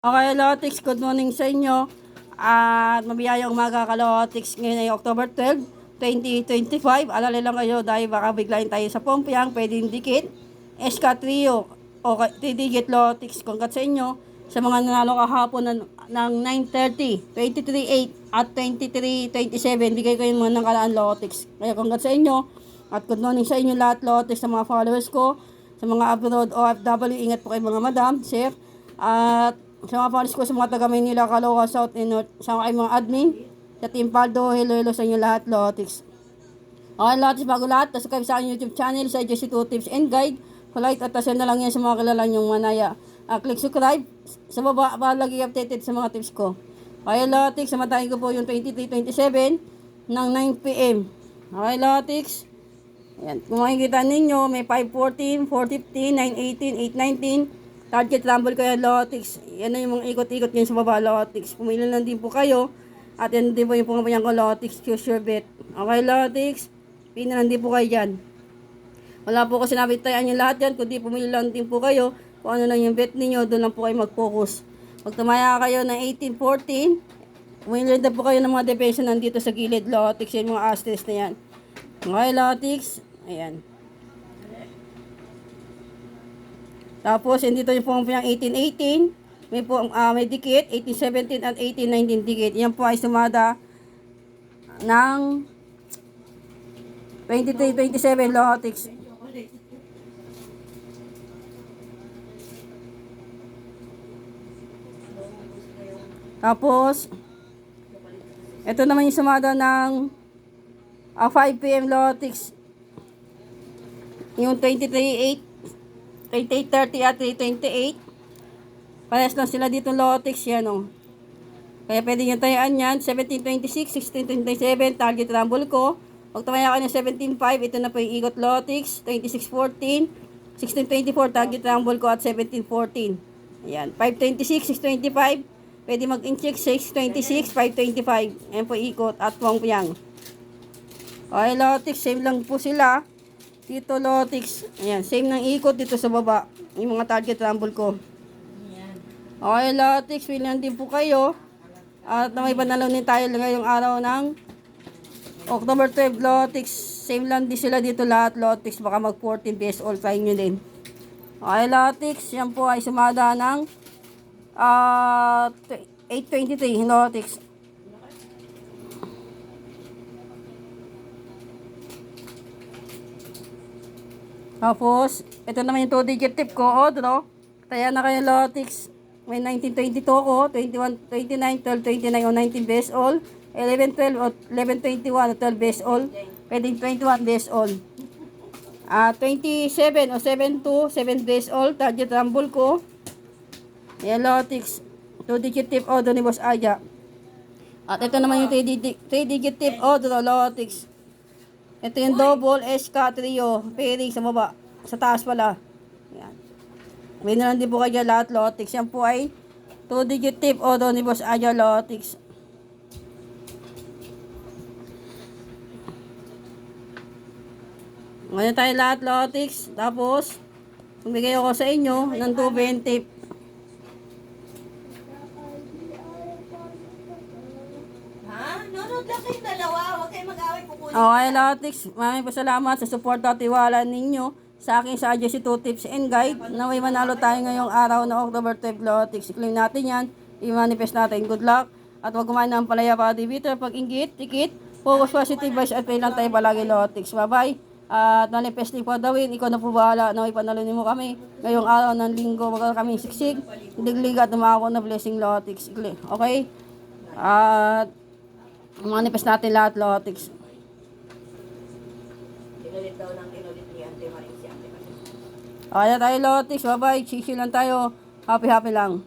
Okay, Lotix, good morning sa inyo. At mabiyayang umaga ka, Lotix. Ngayon ay October 12, 2025. Alala lang kayo dahil baka biglayin tayo sa Pompiang. Pwedeng dikit. SK Trio. Okay, 3-digit Lotix. Congrats sa inyo. Sa mga nanalo kahapon ng 9:30, 23:08 at 23:27. Bigay ko yung mga nakalaan Lotix. Kaya congrats sa inyo. At good morning sa inyo lahat, Lotix, sa mga followers ko. Sa mga abroad OFW, ingat po kayo mga madam, sir. At sa mga fans ko sa mga taga Maynila, Caloocan, South and North, sa mga mga admin, sa Team Paldo, hello sa inyo lahat, Lotix. Okay, Lotix, bago lahat, subscribe sa aking YouTube channel, sa JC2 Tips and Guide. Polite at tasyan na lang yan sa mga kilala nyong manaya. Click subscribe, sa baba, para lagi updated sa mga tips ko. Okay, Lotix, samatahin ko po yung 23:27 ng 9 p.m. Okay, Lotix. Ayan, kung makikita ninyo, may 5:14, 4:15, 9:18, 8:19, target rumble ko yan, Lotix. Yan na yung mga ikot-ikot nyo sa baba, Lotix. Pumili lang din po kayo. At yan din po yung pumapayan ko, Lotix. Choose your bet. Okay, Lotix. Pina lang din po kayo dyan. Wala po ko sinabi tayo nyo lahat yan. Kundi pumili lang din po kayo. Kung ano lang yung bet ninyo, doon lang po kayo mag-focus. Pag tumaya kayo ng 18-14, pumili lang po kayo ng mga depensa nandito sa gilid, Lotix. Yan mga asterisk na yan. Okay, Lotix. Ayan. Tapos, hindi to yung Pompiang 1818. May dikit, 1817 at 1819 dikit. Yan po ay sumada ng 23-27 Lotix. Tapos, ito naman yung sumada ng 5 p.m. Lotix. Yung 23-8. 28:30 at 3:28. Parehas lang sila dito Lotix yan o. Kaya pwede nyo tayaan yan. 17:26, 16:27 target rumble ko. Pag tumaya ka ng 17:05, ito na po yung ikot Lotix. 26:14, 16:24 target rumble ko at 17:14. Ayan. 5:26, 6:25. Pwede mag-incheck 6:26, 5:25. Ayan po ikot at Pompiang. Okay Lotix, same lang po sila. Dito Lotix, ayan, same ng ikot dito sa baba, yung mga target rumble ko. Okay Lotix, pilihan din po kayo. At may panalonin tayo ngayong araw ng October 12 Lotix. Same lang din sila dito lahat Lotix, baka mag 14 PS all try nyo din. Okay Lotix, yan po ay sumada ng 8:23 Lotix. Tapos, ito naman yung 2-digit tip ko, draw. Kaya na kayo Lotix. May 1922 ko, 21, 29, 12, 29 o 19 base all. 11, 12 o 11, 21 o 12 base all. Pwedeng 21 base all. 27 o 7, 2, 7 base all. Target rumble ko. Ayan Lotix. 2-digit tip o ni Boss Aya. At ito naman yung 3-digit tip o Lotix. Ito yung double SK Trio. Pairing sa baba. Sa taas pala. Yan. May na lang din po kayo lahat Lotix. Yan po ay 2-digit tip o ni Boss Aya Lotix. Ngayon tayo lahat Lotix. Tapos, bumigay ako sa inyo ng 220. Okay, Lotix. Maraming pasalamat sa support at tiwala ninyo sa akin sa JC2 Tips and Guide. Naway manalo tayo ngayong araw na October 12 Lotix. I-claim natin yan. I-manifest natin. Good luck. At huwag kumain ng palaya para diviter. Pag inggit, tikit, focus positive vibes at pray lang tayo palagi Lotix. Bye-bye. At manifesting for the win. Ikaw na po bahala. Naway panalunin mo kami. Ngayong araw ng linggo. Wag kami siksik. Diglig at umako na blessing Lotix. Okay? At manifest natin lahat Lotix. Tinulit daw ng tinulit ni Ante Maring si Ante Maring. Kaya tayo Lotix, bye bye, chill lang tayo, happy lang.